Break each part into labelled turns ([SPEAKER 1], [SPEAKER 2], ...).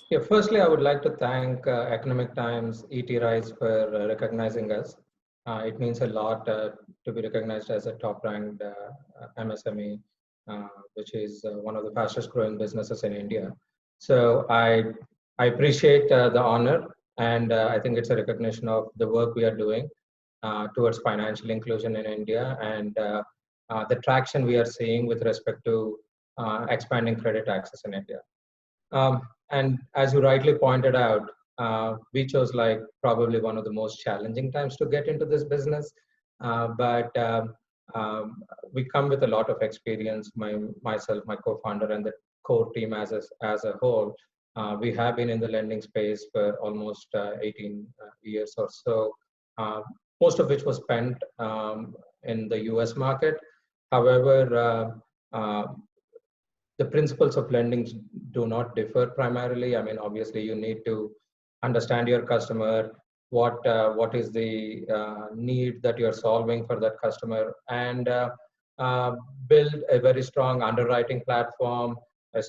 [SPEAKER 1] Yeah, firstly, I would like to thank Economic Times, ET Rise for recognizing us. It means a lot to be recognized as a top-ranked MSME, which is one of the fastest-growing businesses in India. So I appreciate the honor, and I think it's a recognition of the work we are doing towards financial inclusion in India and the traction we are seeing with respect to expanding credit access in India. And as you rightly pointed out, we chose like probably one of the most challenging times to get into this business. But we come with a lot of experience. Myself, my co-founder, and the core team as a whole, we have been in the lending space for almost 18 years or so. Most of which was spent in the U.S. market. However, the principles of lending do not differ primarily. I mean, obviously, you need to understand your customer, what is the need that you're solving for that customer, and uh, build a very strong underwriting platform, a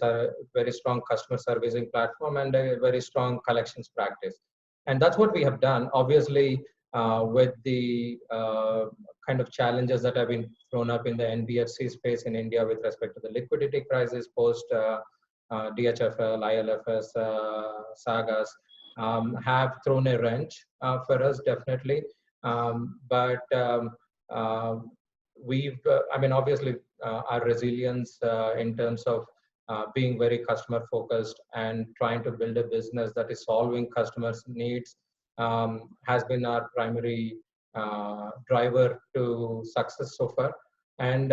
[SPEAKER 1] very strong customer servicing platform, and a very strong collections practice. And that's what we have done. Obviously, with the kind of challenges that have been thrown up in the NBFC space in India with respect to the liquidity crisis post DHFL, ILFS sagas, have thrown a wrench for us, definitely. But I mean, obviously, our resilience in terms of being very customer focused and trying to build a business that is solving customers' needs has been our primary driver to success so far. And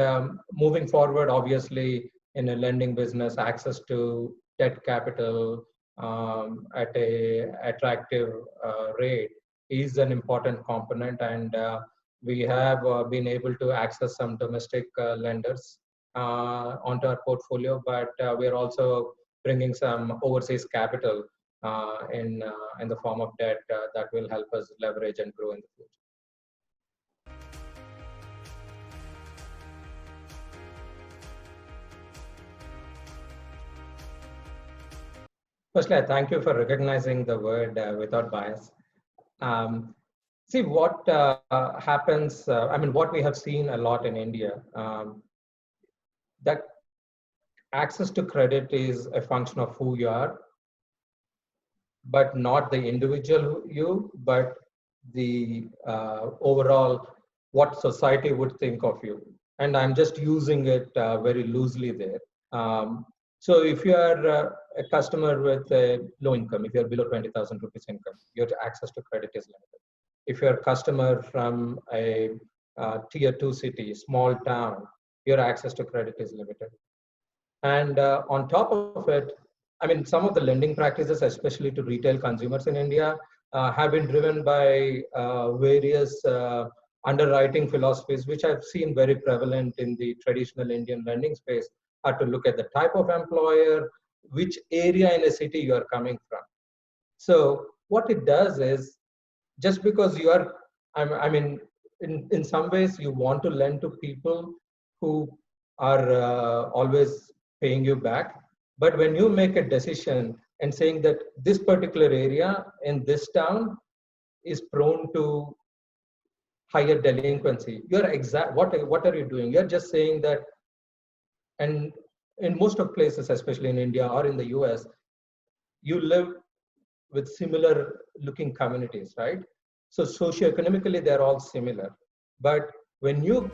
[SPEAKER 1] moving forward, obviously, in a lending business, access to debt capital at a attractive rate is an important component. And we have been able to access some domestic lenders onto our portfolio, but we are also bringing some overseas capital in the form of debt that will help us leverage and grow in the future. Firstly, I thank you for recognizing the word without bias. Um, See what happens. I mean, what we have seen a lot in India, that access to credit is a function of who you are, but not the individual you, but the overall what society would think of you. And I'm just using it very loosely there. So if you are a customer with a low income, if you're below 20,000 rupees income, your access to credit is limited. If you're a customer from a tier 2 city, small town, your access to credit is limited. And on top of it, I mean, some of the lending practices, especially to retail consumers in India, have been driven by various underwriting philosophies, which I've seen very prevalent in the traditional Indian lending space, are to look at the type of employer, which area in a city you are coming from. So what it does is, just because you are, I mean, in some ways, you want to lend to people who are always paying you back. But when you make a decision and saying that this particular area in this town is prone to higher delinquency, you're what are you doing? You're just saying that, and in most of places, especially in India or in the US, you live with similar looking communities, right? So socioeconomically, they're all similar. But when you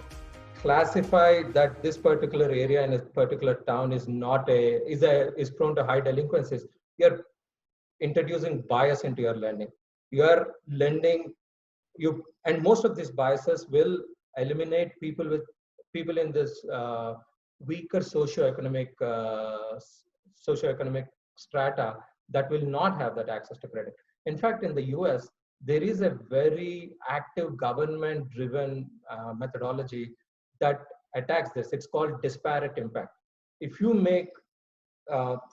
[SPEAKER 1] classify that this particular area in a particular town is prone to high delinquencies, you're introducing bias into your lending. You are lending and most of these biases will eliminate people in this weaker socioeconomic strata that will not have that access to credit. In fact, in the US, there is a very active government-driven methodology that attacks this. It's called disparate impact. If you make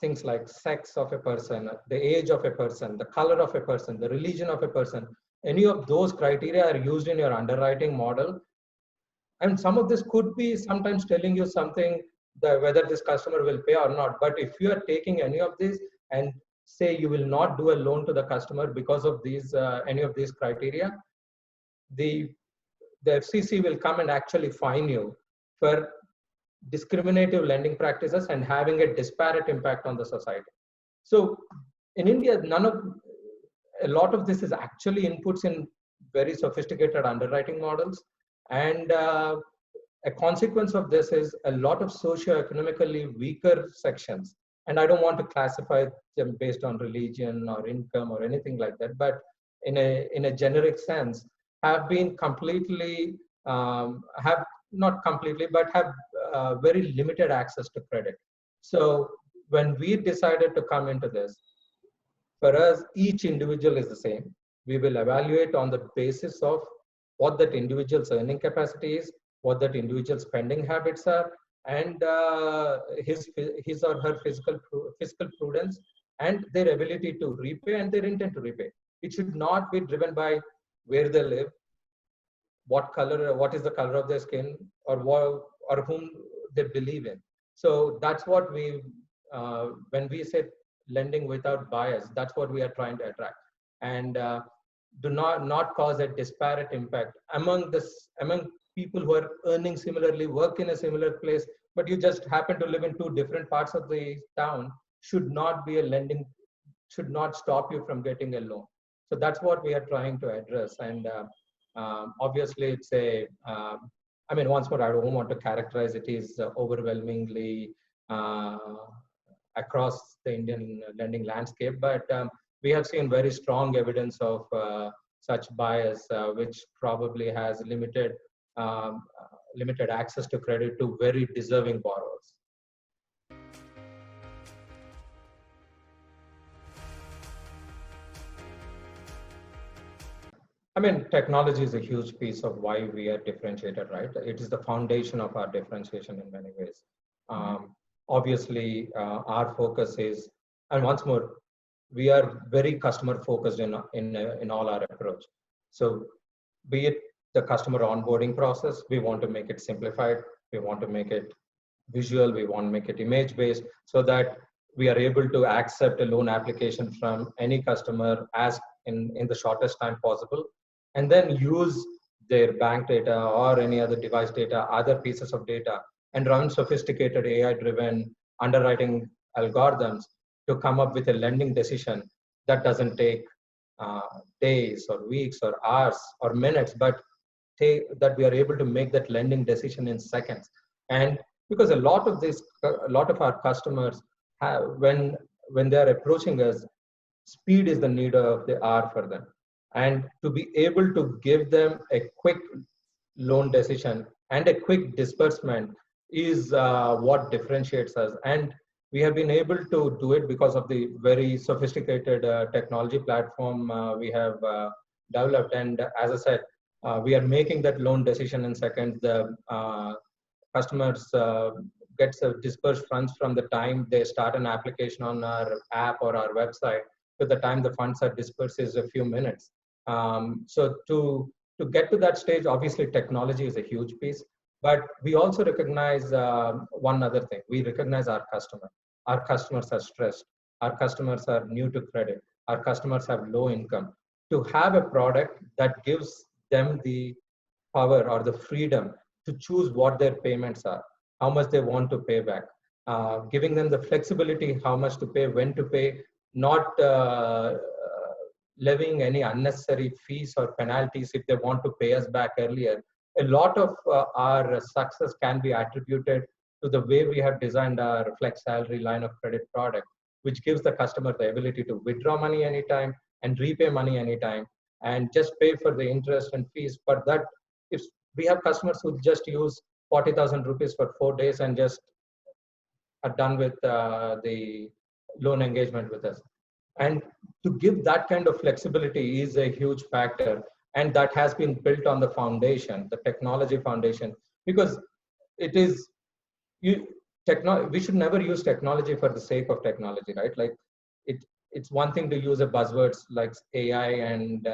[SPEAKER 1] things like sex of a person, the age of a person, the color of a person, the religion of a person, any of those criteria are used in your underwriting model. And some of this could be sometimes telling you something that whether this customer will pay or not. But if you are taking any of these and say you will not do a loan to the customer because of these any of these criteria, the FCC will come and actually fine you for discriminative lending practices and having a disparate impact on the society. So in India, a lot of this is actually inputs in very sophisticated underwriting models. And a consequence of this is a lot of socioeconomically weaker sections. And I don't want to classify them based on religion or income or anything like that, but in a generic sense, have been completely, have not completely, but have very limited access to credit. So when we decided to come into this, for us, each individual is the same. We will evaluate on the basis of what that individual's earning capacity is, what that individual's spending habits are, and his or her fiscal prudence, and their ability to repay and their intent to repay. It should not be driven by where they live, what is the color of their skin, or whom they believe in. So that's what when we say lending without bias, that's what we are trying to attract, and do not cause a disparate impact among people who are earning similarly, work in a similar place, but you just happen to live in two different parts of the town. Should not stop you from getting a loan. So that's what we are trying to address. And obviously, it's I mean, once more, I don't want to characterize it as overwhelmingly across the Indian lending landscape, but we have seen very strong evidence of such bias, which probably has limited access to credit to very deserving borrowers. I mean, technology is a huge piece of why we are differentiated, right? It is the foundation of our differentiation in many ways. Obviously, our focus is, and once more, we are very customer focused in all our approach. So be it the customer onboarding process, we want to make it simplified, we want to make it visual, we want to make it image based, so that we are able to accept a loan application from any customer as in the shortest time possible, and then use their bank data or any other device data, other pieces of data, and run sophisticated AI-driven underwriting algorithms to come up with a lending decision that doesn't take days or weeks or hours or minutes, but that we are able to make that lending decision in seconds. And because a lot of our customers have, when they are approaching us, speed is the need of the hour for them. And to be able to give them a quick loan decision and a quick disbursement is what differentiates us. And we have been able to do it because of the very sophisticated technology platform we have developed. And as I said, we are making that loan decision in seconds. The customers gets disbursed funds from the time they start an application on our app or our website to the time the funds are dispersed is a few minutes. So to get to that stage, obviously technology is a huge piece, but we also recognize one other thing. We recognize our customer. Our customers are stressed. Our customers are new to credit. Our customers have low income. To have a product that gives them the power or the freedom to choose what their payments are, how much they want to pay back, giving them the flexibility, how much to pay, when to pay, not levying any unnecessary fees or penalties if they want to pay us back earlier. A lot of our success can be attributed to the way we have designed our flex salary line of credit product, which gives the customer the ability to withdraw money anytime and repay money anytime and just pay for the interest and fees. But that, if we have customers who just use 40,000 rupees for 4 days and just are done with the loan engagement with us. And to give that kind of flexibility is a huge factor. And that has been built on the foundation, the technology foundation, because it is, we should never use technology for the sake of technology, right? Like it's one thing to use a buzzwords like AI and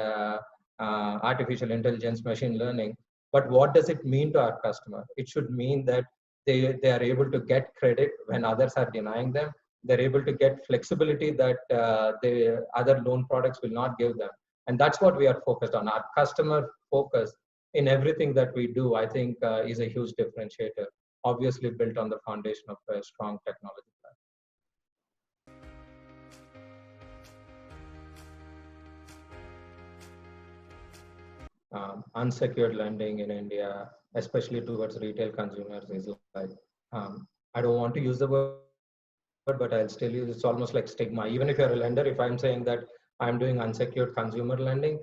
[SPEAKER 1] artificial intelligence, machine learning, but what does it mean to our customer? It should mean that they are able to get credit when others are denying them. They're able to get flexibility that the other loan products will not give them. And that's what we are focused on. Our customer focus in everything that we do, I think, is a huge differentiator, obviously built on the foundation of a strong technology platform. Unsecured lending in India, especially towards retail consumers, is like, I don't want to use the word, but I'll still use, it's almost like stigma. Even if you're a lender, if I'm saying that I'm doing unsecured consumer lending,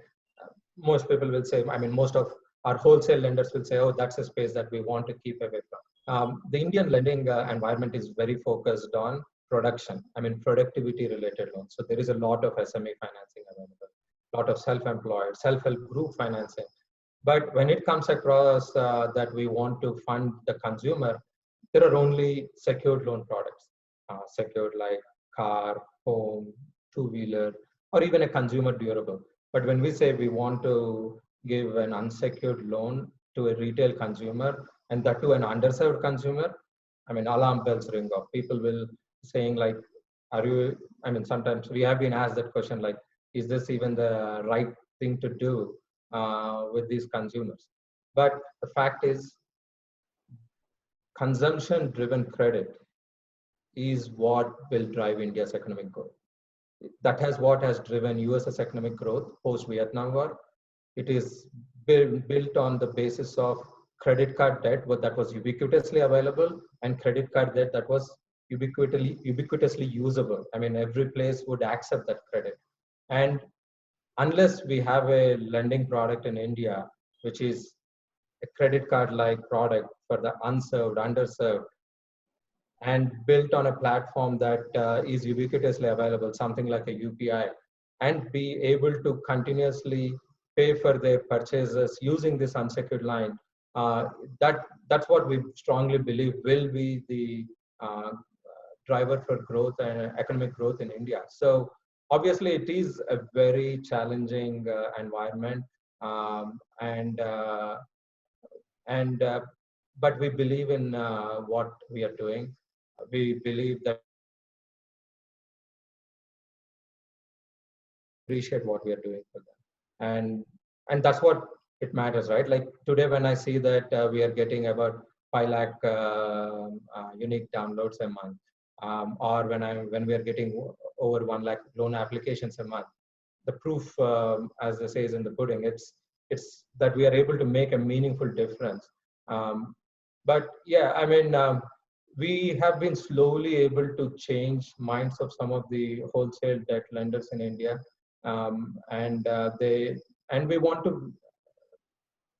[SPEAKER 1] most people will say, I mean, most of our wholesale lenders will say, oh, that's a space that we want to keep away from. The Indian lending environment is very focused on production, I mean, productivity related loans. So there is a lot of SME financing available, a lot of self-employed, self-help group financing. But when it comes across that we want to fund the consumer, there are only secured loan products, secured like car, home, two-wheeler, or even a consumer durable. But when we say we want to give an unsecured loan to a retail consumer, and that to an underserved consumer, I mean, alarm bells ring off. People will saying like, are you, I mean, sometimes we have been asked that question, like, is this even the right thing to do with these consumers? But the fact is, consumption driven credit is what will drive India's economic growth. That has what has driven US's economic growth post Vietnam War. It is built on the basis of credit card debt that was ubiquitously available and credit card debt that was ubiquitously usable. I mean, every place would accept that credit. And unless we have a lending product in India, which is a credit card like product for the unserved, underserved, and built on a platform that is ubiquitously available, something like a UPI, and be able to continuously pay for their purchases using this unsecured line, that's what we strongly believe will be the driver for growth and economic growth in India. So obviously it is a very challenging environment, and but we believe in what we are doing. We believe that appreciate what we are doing for them, and that's what it matters, right? Like today, when I see that we are getting about 5 lakh unique downloads a month, or when we are getting over 1 lakh loan applications a month, the proof, as they say, is in the pudding. It's that we are able to make a meaningful difference. But yeah, I mean, we have been slowly able to change minds of some of the wholesale debt lenders in India, and we want to.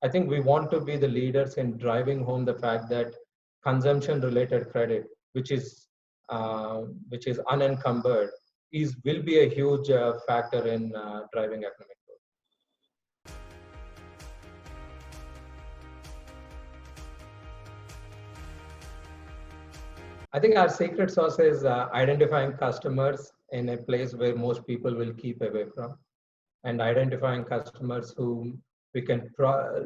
[SPEAKER 1] I think we want to be the leaders in driving home the fact that consumption-related credit, which is unencumbered, will be a huge factor in driving economic growth. I think our secret sauce is identifying customers in a place where most people will keep away from, and identifying customers whom we can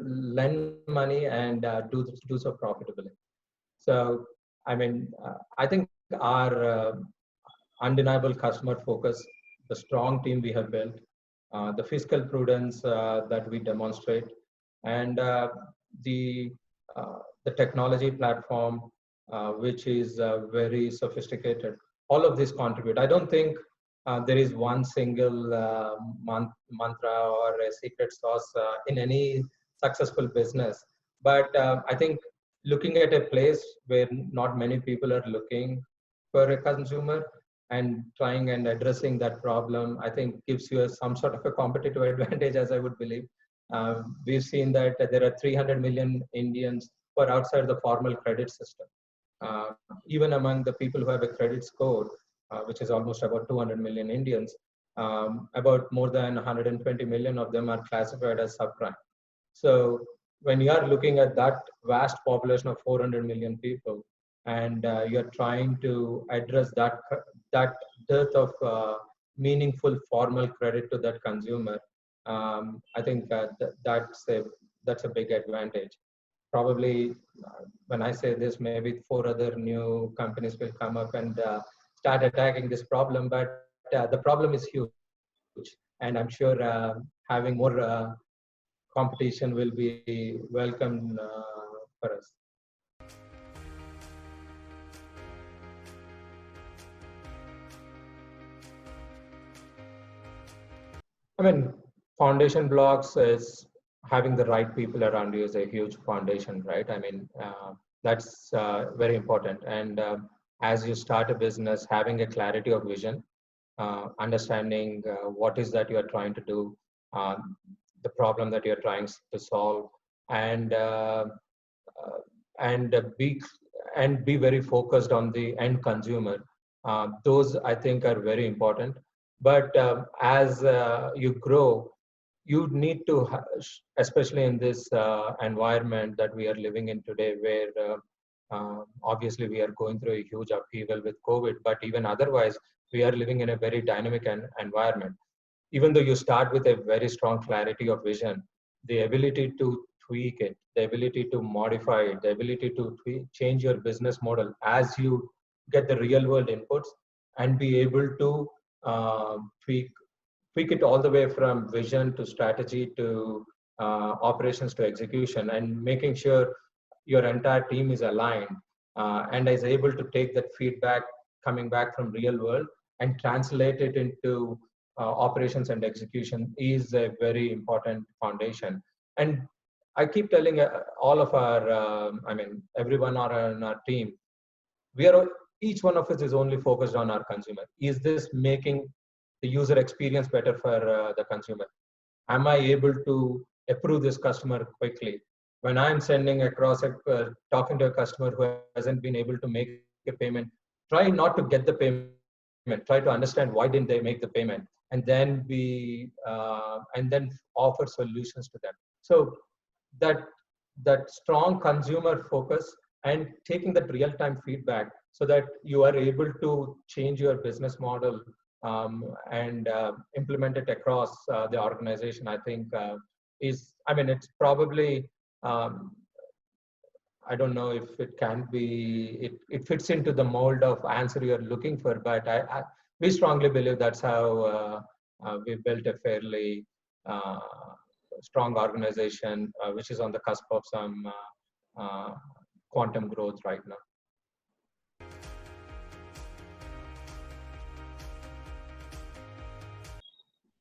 [SPEAKER 1] lend money and do so profitably. So, I mean, I think our undeniable customer focus, the strong team we have built, the fiscal prudence that we demonstrate, and the technology platform, which is very sophisticated. All of this contribute. I don't think there is one single mantra or a secret sauce in any successful business. But I think looking at a place where not many people are looking for a consumer and trying and addressing that problem, I think gives you some sort of a competitive advantage, as I would believe. We've seen that there are 300 million Indians who are outside the formal credit system. Even among the people who have a credit score, which is almost about 200 million Indians, about more than 120 million of them are classified as subprime. So when you are looking at that vast population of 400 million people, and you're trying to address that dearth of meaningful formal credit to that consumer, I think that's a big advantage. Probably when I say this, maybe 4 other new companies will come up and start attacking this problem, but the problem is huge, and I'm sure having more competition will be welcome for us. I mean, foundation blocks is having the right people around you is a huge foundation, right? I mean, that's very important. And as you start a business, having a clarity of vision, understanding what is that you are trying to do, uh, the problem that you're trying to solve, and uh, and be and be very focused on the end consumer. Those I think are very important. But as you grow, you need to, especially in this environment that we are living in today, where obviously we are going through a huge upheaval with COVID, but even otherwise, we are living in a very dynamic environment. Even though you start with a very strong clarity of vision, the ability to tweak it, the ability to modify it, the ability to change your business model as you get the real world inputs, and be able to tweak it all the way from vision to strategy to operations to execution, and making sure your entire team is aligned and is able to take that feedback coming back from real world and translate it into operations and execution is a very important foundation. And I keep telling all of our, I mean, everyone on our team, we are each one of us is only focused on our consumer. Is this making the user experience better for the consumer? Am I able to approve this customer quickly? When I'm sending across talking to a customer who hasn't been able to make a payment, try not to get the payment. Try to understand why didn't they make the payment, and then offer solutions to them. So that strong consumer focus and taking that real time feedback so that you are able to change your business model and implement it across the organization, I think I mean, it's probably, I don't know if it can be, it fits into the mold of answer you're looking for, but we strongly believe that's how we built a fairly uh, strong organization, which is on the cusp of some quantum growth right now.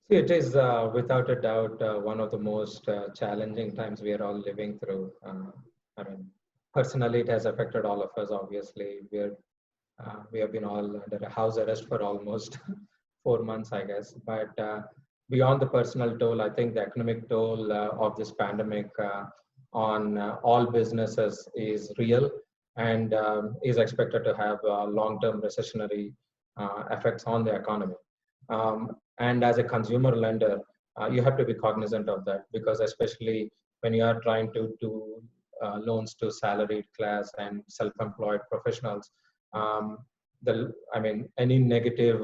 [SPEAKER 1] See, it is without a doubt one of the most challenging times we are all living through. I mean, personally, it has affected all of us. Obviously, we have been all under a house arrest for almost 4 months, I guess. But beyond the personal toll, I think the economic toll of this pandemic on all businesses is real and is expected to have long-term recessionary effects on the economy. And as a consumer lender, you have to be cognizant of that, because especially when you are trying to do loans to salaried class and self-employed professionals, I mean, any negative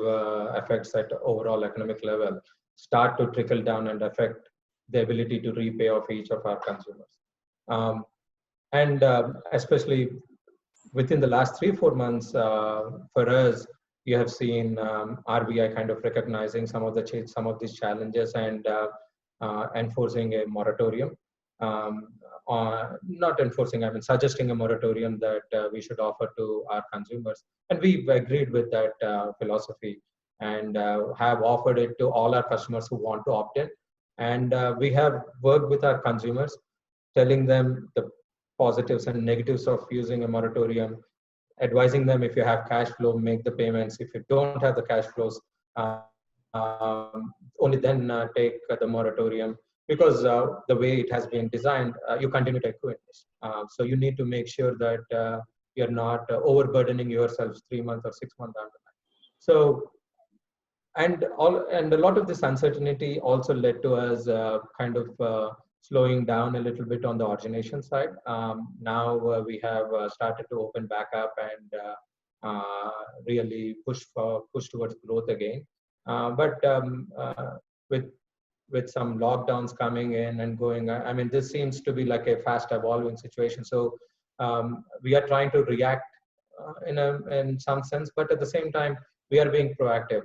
[SPEAKER 1] effects at overall economic level start to trickle down and affect the ability to repay of each of our consumers. And especially within the last 3-4 months, for us, you have seen RBI kind of recognizing some of these challenges and enforcing a moratorium. Not enforcing, I mean, suggesting a moratorium that we should offer to our consumers. And we've agreed with that philosophy and have offered it to all our customers who want to opt in. And we have worked with our consumers, telling them the positives and negatives of using a moratorium, advising them if you have cash flow, make the payments. If you don't have the cash flows, only then take the moratorium, because the way it has been designed, you continue to accrue interest. So you need to make sure that you're not overburdening yourselves 3 months or 6 months down the line. So, and a lot of this uncertainty also led to us kind of slowing down a little bit on the origination side. Now we have started to open back up and really push towards growth again. But with some lockdowns coming in and going, I mean, this seems to be like a fast evolving situation. So we are trying to react in some sense, but at the same time, we are being proactive.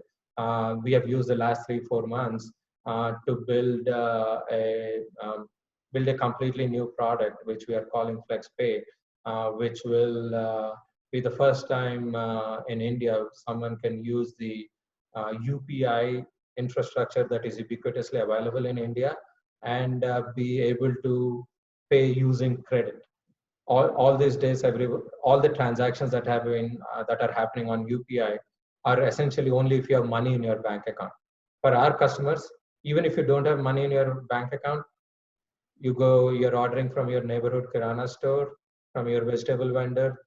[SPEAKER 1] We have used the last 3-4 months to build a completely new product, which we are calling FlexPay, which will be the first time in India someone can use the UPI infrastructure that is ubiquitously available in India and be able to pay using credit. All these days, all the transactions that have been that are happening on UPI are essentially only if you have money in your bank account. For our customers, even if you don't have money in your bank account, you're ordering from your neighborhood kirana store, from your vegetable vendor.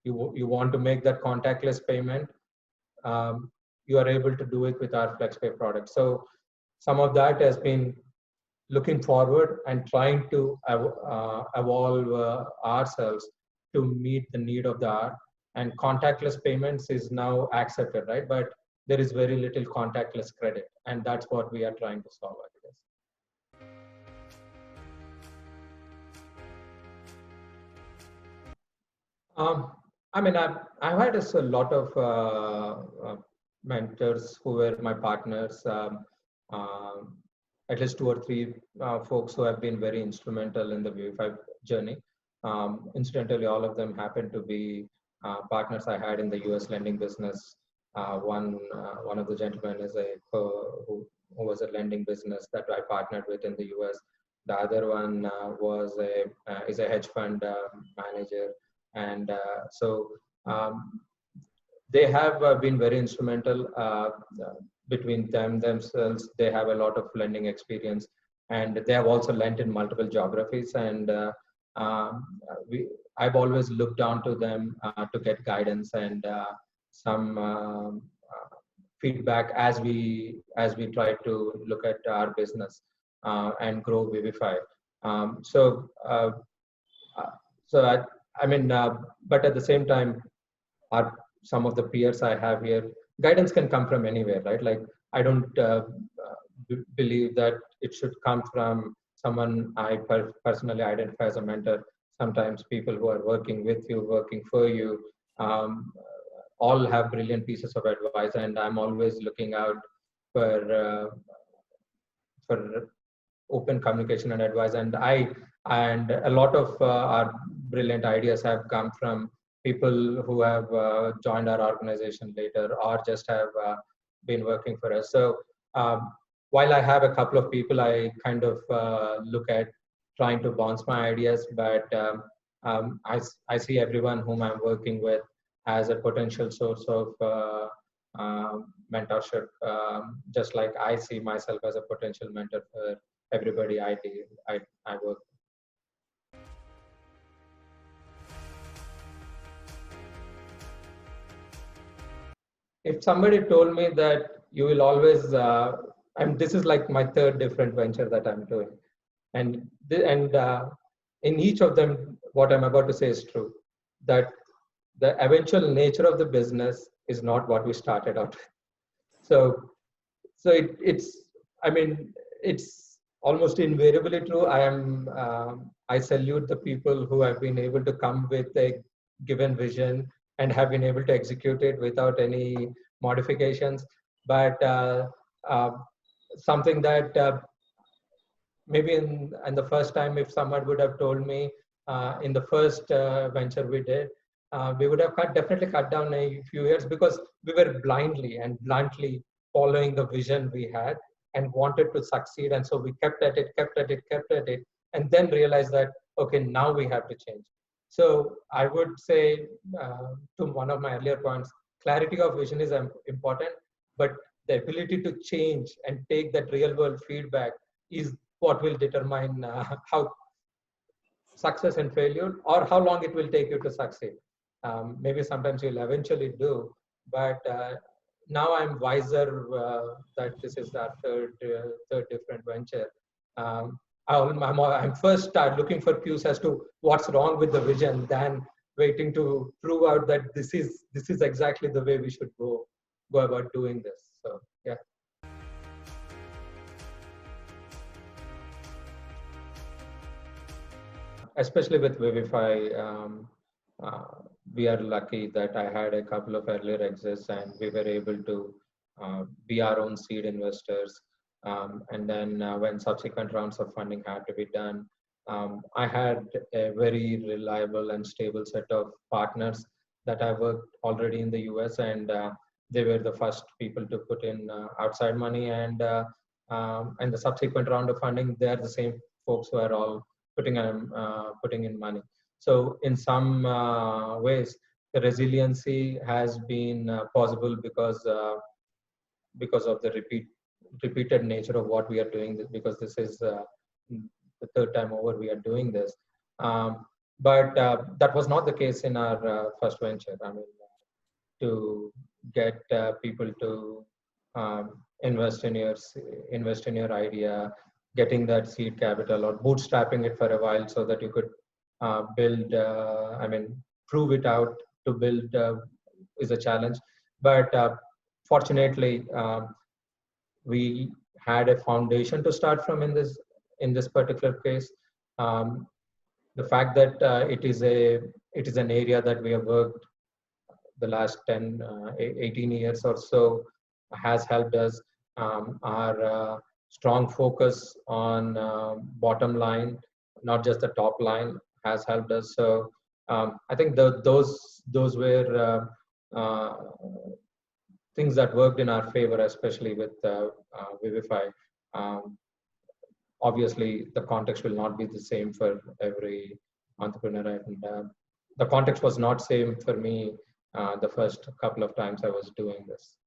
[SPEAKER 1] You want to make that contactless payment. You are able to do it with our FlexPay product. So some of that has been looking forward and trying to evolve ourselves to meet the need of the hour. And contactless payments is now accepted, right? But there is very little contactless credit, and that's what we are trying to solve, I guess. I mean, I've had a lot of mentors who were my partners. At least 2 or 3 folks who have been very instrumental in the Vivify journey. Incidentally, all of them happened to be partners I had in the US lending business. One of the gentlemen is who was a lending business that I partnered with in the US. The other one is a hedge fund manager, and so they have been very instrumental. Between themselves, they have a lot of lending experience, and they have also lent in multiple geographies. And I've always looked down to them to get guidance and some feedback as we try to look at our business and grow Vivify. So I mean, but at the same time, some of the peers I have here, guidance can come from anywhere, right? Like, I don't believe that it should come from someone I personally identify as a mentor. Sometimes people who are working with you, working for you, all have brilliant pieces of advice, and I'm always looking out for open communication and advice. And a lot of our brilliant ideas have come from people who have joined our organization later or just have been working for us. So while I have a couple of people I kind of look at trying to bounce my ideas, but I see everyone whom I'm working with as a potential source of mentorship, just like I see myself as a potential mentor for everybody I work with. If somebody told me that you will always, and this is like my third different venture that I'm doing, and in each of them, what I'm about to say is true, that the eventual nature of the business is not what we started out with. So I mean, it's almost invariably true. I salute the people who have been able to come with a given vision and have been able to execute it without any modifications. But something that maybe in the first time, if someone would have told me in the first venture we did, we would have definitely cut down a few years, because we were blindly and bluntly following the vision we had and wanted to succeed. And so we kept at it, and then realized that, okay, now we have to change. So I would say, to one of my earlier points, clarity of vision is important, but the ability to change and take that real world feedback is what will determine how success and failure, or how long it will take you to succeed. Maybe sometimes you'll eventually do, but now I'm wiser that this is our third different venture. I'm first start looking for cues as to what's wrong with the vision, than waiting to prove out that this is exactly the way we should go about doing this. So yeah. Especially with Vivify, we are lucky that I had a couple of earlier exits and we were able to be our own seed investors. And then when subsequent rounds of funding had to be done, I had a very reliable and stable set of partners that I worked already in the US, and they were the first people to put in outside money. And the subsequent round of funding, they are the same folks who are all putting in money. So in some ways, the resiliency has been possible because of the repeated nature of what we are doing. Because this is the third time over we are doing this. But that was not the case in our first venture. I mean, to get people to invest in your idea, getting that seed capital or bootstrapping it for a while so that you could build. I mean, prove it out to build is a challenge. But fortunately, we had a foundation to start from in this particular case. Um, the fact that it is an area that we have worked the last 10, 18 years or so has helped us. Our strong focus on bottom line, not just the top line, has helped us. So I think those were things that worked in our favor, especially with Vivify. Um, Obviously, the context will not be the same for every entrepreneur, and the context was not same for me the first couple of times I was doing this.